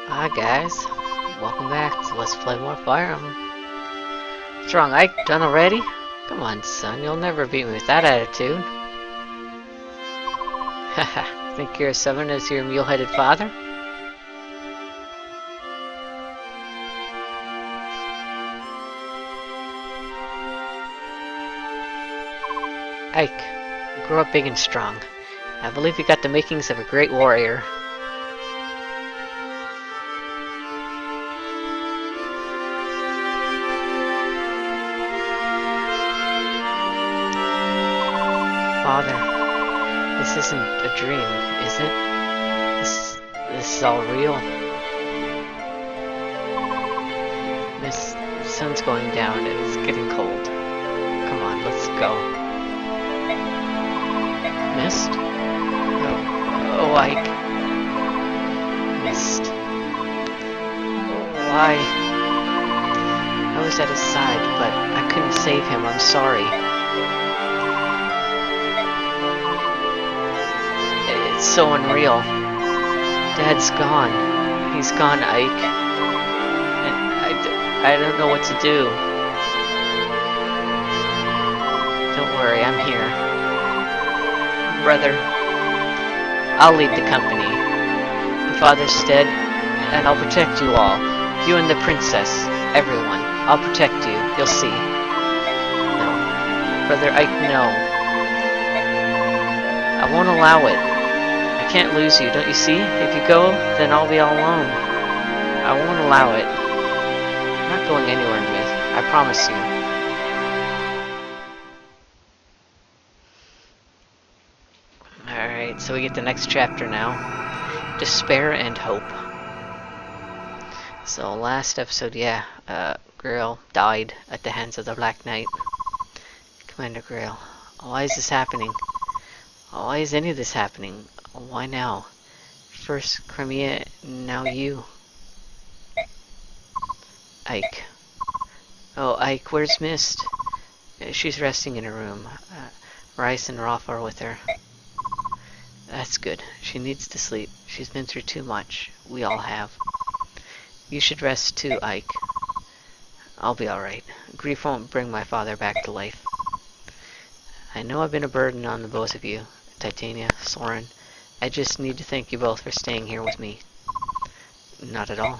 Hi guys, welcome back to Let's Play more Fire Emblem. What's wrong, Ike? Done already? Come on, son, you'll never beat me with that attitude. Haha, think you're as stubborn as your mule-headed father? Ike, you grew up big and strong. I believe you got the makings of a great warrior. Father, this isn't a dream, is it? This is all real. The sun's going down and it's getting cold. Come on, let's go. Mist? Oh, Ike. Mist. Why? I was at his side, but I couldn't save him. I'm sorry. It's so unreal. Dad's gone. He's gone, Ike. And I don't know what to do. Don't worry, I'm here. Brother, I'll lead the company. In Father's stead, and I'll protect you all. You and the princess. Everyone. I'll protect you. You'll see. No. Brother Ike, no. I won't allow it. I can't lose you, don't you see? If you go, then I'll be all alone. I won't allow it. I'm not going anywhere, Myth. I promise you. Alright, so we get the next chapter now. Despair and Hope. So last episode, yeah, Grail died at the hands of the Black Knight. Commander Grail, why is this happening? Why is any of this happening? Why now? First Crimea, now you. Ike. Oh, Ike, where's Mist? She's resting in her room. Rice and Rolf are with her. That's good. She needs to sleep. She's been through too much. We all have. You should rest too, Ike. I'll be alright. Grief won't bring my father back to life. I know I've been a burden on the both of you, Titania, Soren. I just need to thank you both for staying here with me. Not at all.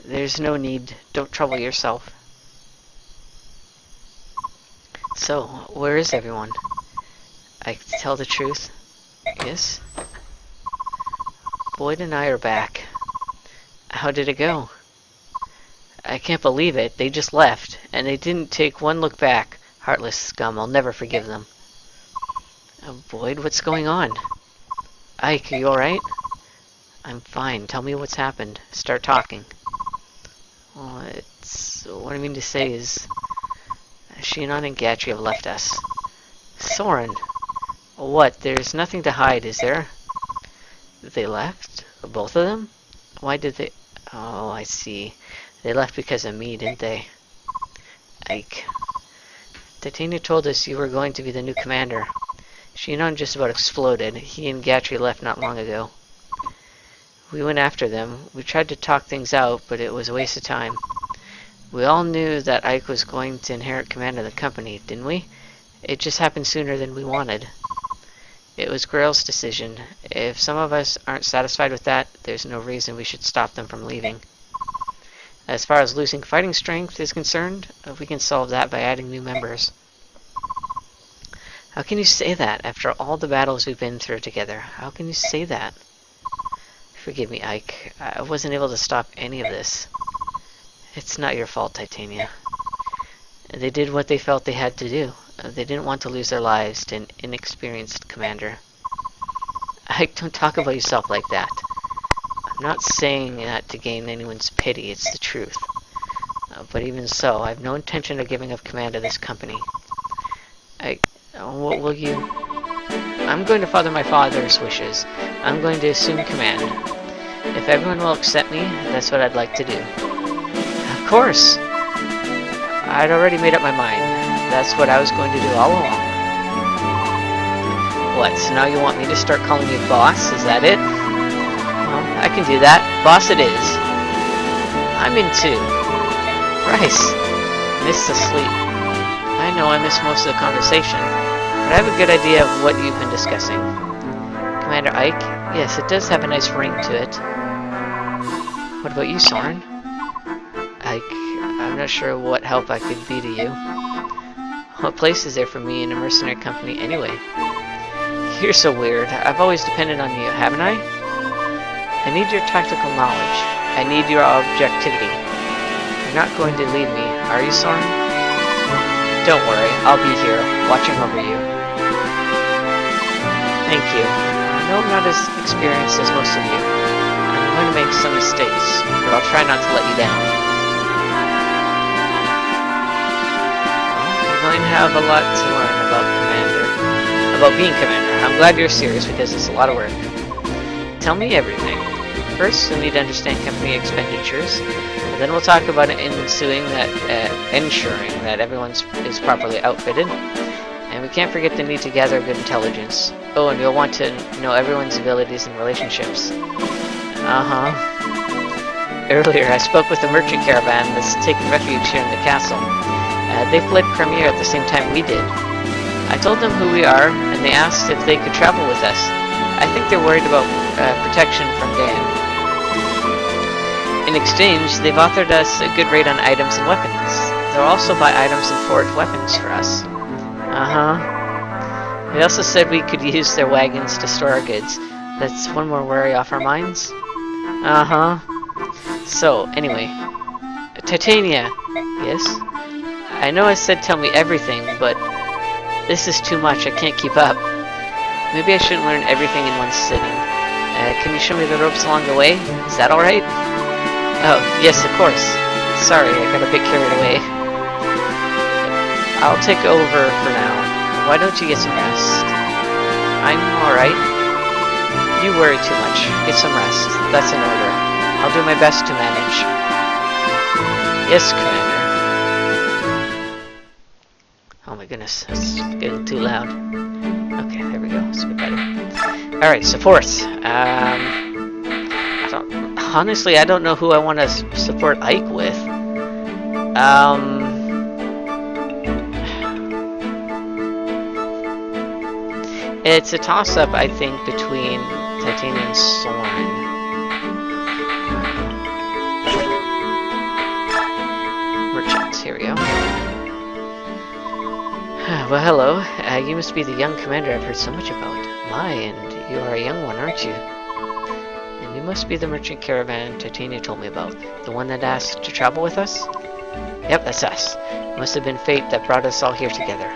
There's no need. Don't trouble yourself. So, where is everyone? I can tell the truth. Yes? Boyd and I are back. How did it go? I can't believe it. They just left, and they didn't take one look back. Heartless scum. I'll never forgive them. Oh, Boyd, what's going on? Ike, are you alright? I'm fine. Tell me what's happened. Start talking. Well, what I mean to say is, Shinon and Gatry have left us. Soren! What? There's nothing to hide, is there? They left? Both of them? Why did they... Oh, I see. They left because of me, didn't they? Ike. Titania told us you were going to be the new commander. Shinon just about exploded. He and Gatry left not long ago. We went after them. We tried to talk things out, but it was a waste of time. We all knew that Ike was going to inherit command of the company, didn't we? It just happened sooner than we wanted. It was Grail's decision. If some of us aren't satisfied with that, there's no reason we should stop them from leaving. As far as losing fighting strength is concerned, we can solve that by adding new members. How can you say that after all the battles we've been through together? How can you say that? Forgive me, Ike. I wasn't able to stop any of this. It's not your fault, Titania. They did what they felt they had to do. They didn't want to lose their lives to an inexperienced commander. Ike, don't talk about yourself like that. I'm not saying that to gain anyone's pity, it's the truth. But even so, I have no intention of giving up command of this company. What will you... I'm going to follow my father's wishes. I'm going to assume command. If everyone will accept me, that's what I'd like to do. Of course! I'd already made up my mind. That's what I was going to do all along. What, so now you want me to start calling you boss? Is that it? Well, I can do that. Boss it is. I'm in too. Rice. Missed the sleep. I know I missed most of the conversation, but I have a good idea of what you've been discussing. Commander Ike? Yes, it does have a nice ring to it. What about you, Soren? Ike, I'm not sure what help I could be to you. What place is there for me in a mercenary company anyway? You're so weird. I've always depended on you, haven't I? I need your tactical knowledge. I need your objectivity. You're not going to leave me, are you, Soren? Don't worry, I'll be here, watching over you. Thank you. I know I'm not as experienced as most of you. I'm going to make some mistakes, but I'll try not to let you down. Well, you're going to have a lot to learn about being Commander. I'm glad you're serious because it's a lot of work. Tell me everything. First, you'll need to understand company expenditures, and then we'll talk about ensuring that everyone is properly outfitted. And we can't forget the need to gather good intelligence. Oh, and you'll want to know everyone's abilities and relationships. Earlier, I spoke with the merchant caravan that's taken refuge here in the castle. They fled Crimea at the same time we did. I told them who we are, and they asked if they could travel with us. I think they're worried about protection from Dan. In exchange, they've offered us a good rate on items and weapons. They'll also buy items and forge weapons for us. They also said we could use their wagons to store our goods. That's one more worry off our minds. So, anyway. Titania. Yes? I know I said tell me everything, but this is too much. I can't keep up. Maybe I shouldn't learn everything in one sitting. Can you show me the ropes along the way? Is that alright? Oh, yes, of course. Sorry, I got a bit carried away. I'll take over for now. Why don't you get some rest? I'm alright. You worry too much. Get some rest. That's an order. I'll do my best to manage. Yes, Commander. Oh my goodness, that's getting too loud. Okay, there we go. It's a bit better. Alright, support. Honestly, I don't know who I want to support Ike with. It's a toss-up, I think, between Titania and Soren. Merchants, here we go. Well, hello. You must be the young commander I've heard so much about. My, and you are a young one, aren't you? And you must be the merchant caravan Titania told me about. The one that asked to travel with us? Yep, that's us. It must have been fate that brought us all here together.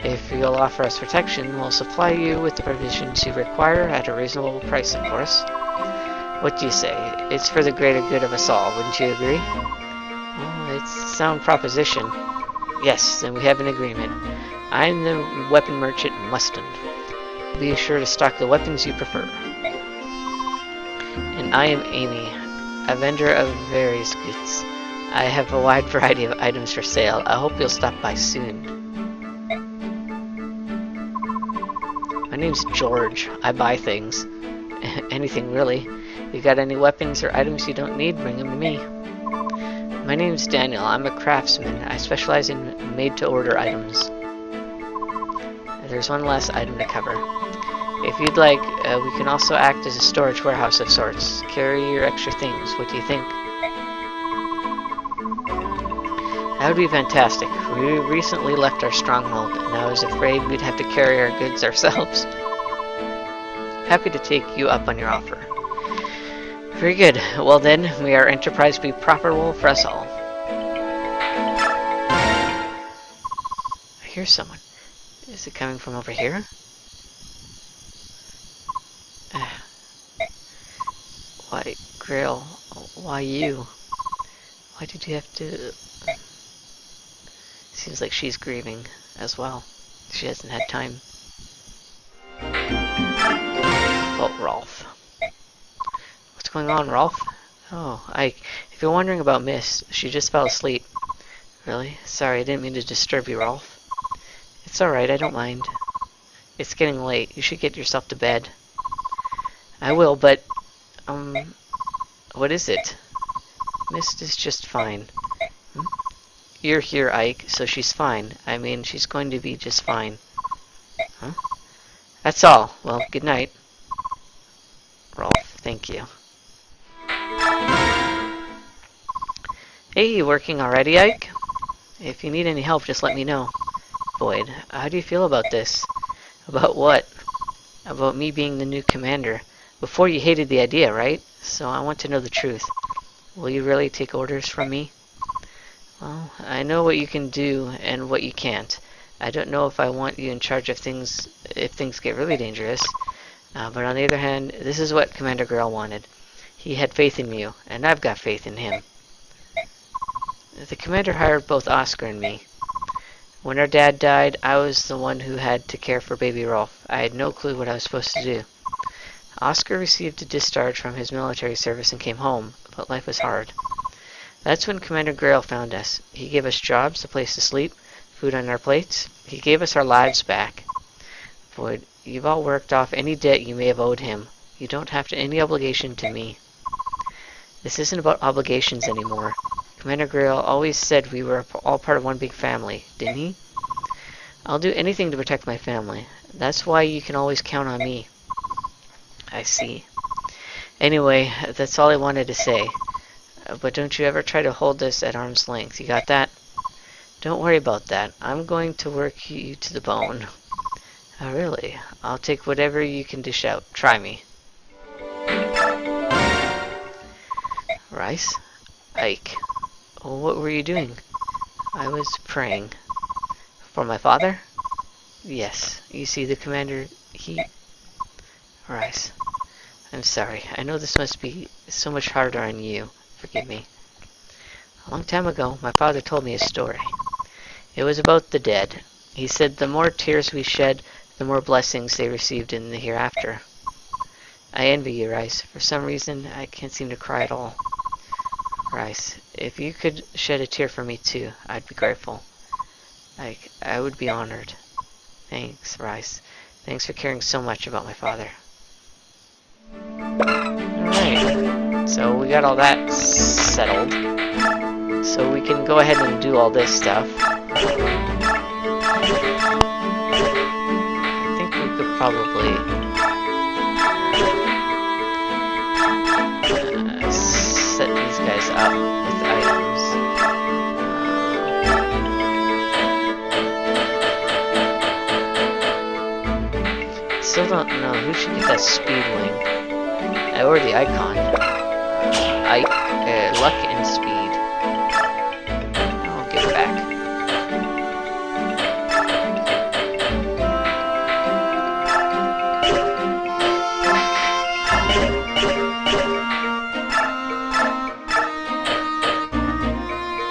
If you'll offer us protection, we'll supply you with the provisions you require at a reasonable price, of course. What do you say? It's for the greater good of us all, wouldn't you agree? Well, it's a sound proposition. Yes, then we have an agreement. I'm the weapon merchant Mustand. Be sure to stock the weapons you prefer. And I am Amy, a vendor of various goods. I have a wide variety of items for sale. I hope you'll stop by soon. My name's George. I buy things. Anything, really. If you got any weapons or items you don't need, bring them to me. My name's Daniel. I'm a craftsman. I specialize in made-to-order items. There's one last item to cover. If you'd like, we can also act as a storage warehouse of sorts. Carry your extra things. What do you think? That would be fantastic. We recently left our stronghold, and I was afraid we'd have to carry our goods ourselves. Happy to take you up on your offer. Very good. Well then, may our enterprise be profitable for us all. I hear someone. Is it coming from over here? Why, Grail, why you? Why did you have to... Seems like she's grieving as well. She hasn't had time. Oh, Rolf. What's going on, Rolf? Oh, if you're wondering about Miss, she just fell asleep. Really? Sorry, I didn't mean to disturb you, Rolf. It's alright, I don't mind. It's getting late. You should get yourself to bed. I will, but... What is it? Mist is just fine. Hmm? You're here, Ike, so she's fine. I mean, she's going to be just fine. Huh? That's all. Well, good night. Rolf, thank you. Hey, working already, Ike? If you need any help, just let me know. Boyd, how do you feel about this? About what? About me being the new commander. Before you hated the idea, right? So I want to know the truth. Will you really take orders from me? Well, I know what you can do and what you can't. I don't know if I want you in charge of things if things get really dangerous. But on the other hand, this is what Commander Grell wanted. He had faith in you, and I've got faith in him. The commander hired both Oscar and me. When our dad died, I was the one who had to care for baby Rolf. I had no clue what I was supposed to do. Oscar received a discharge from his military service and came home, but life was hard. That's when Commander Grell found us. He gave us jobs, a place to sleep, food on our plates. He gave us our lives back. Boyd, you've all worked off any debt you may have owed him. You don't have any obligation to me. This isn't about obligations anymore. Commander Grell always said we were all part of one big family, didn't he? I'll do anything to protect my family. That's why you can always count on me. I see. Anyway, that's all I wanted to say. But don't you ever try to hold us at arm's length. You got that? Don't worry about that. I'm going to work you to the bone. Oh, really? I'll take whatever you can dish out. Try me. Rice? Ike. Oh, what were you doing? I was praying. For my father? Yes. You see, the commander, he... Rice. I'm sorry. I know this must be so much harder on you. Forgive me. A long time ago, my father told me a story. It was about the dead. He said the more tears we shed, the more blessings they received in the hereafter. I envy you, Rice. For some reason, I can't seem to cry at all. Rice, if you could shed a tear for me too, I'd be grateful. I would be honored. Thanks, Rice. Thanks for caring so much about my father. Alright, so we got all that settled. So we can go ahead and do all this stuff. I think we could probably set these guys up with items. Still don't know who should get that speed wing. Or the icon. Luck and speed. I'll give it back.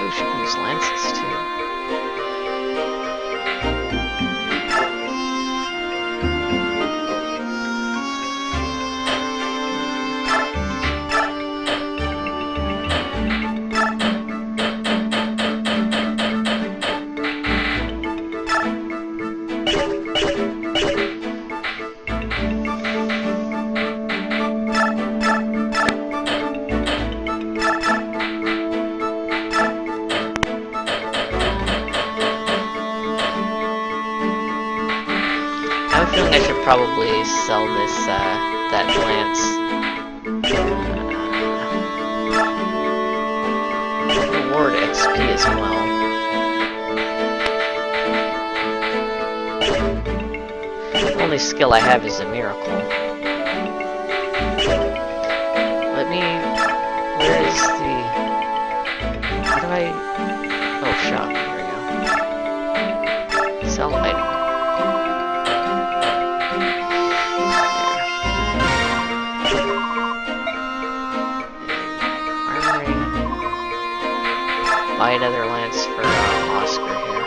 Oh, she can use lances too. I should probably sell this, that lance. Reward XP as well. The only skill I have is a miracle. Let me... Where is the... How do I... Oh, shop. Here we go. Sell item. Buy another lance for Oscar here.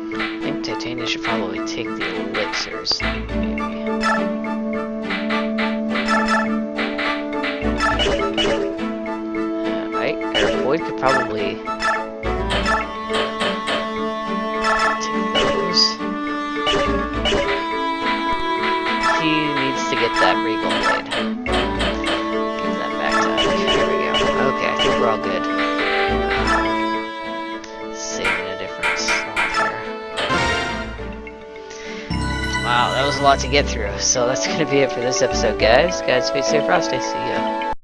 I think Titania should probably take the elixirs, maybe. could probably take those. He needs to get that regal blade. Give that back to him. There we go. Okay, I think we're all good. Saving a different slot here. Wow, that was a lot to get through. So that's going to be it for this episode, guys. Godspeed, stay frosty. See ya.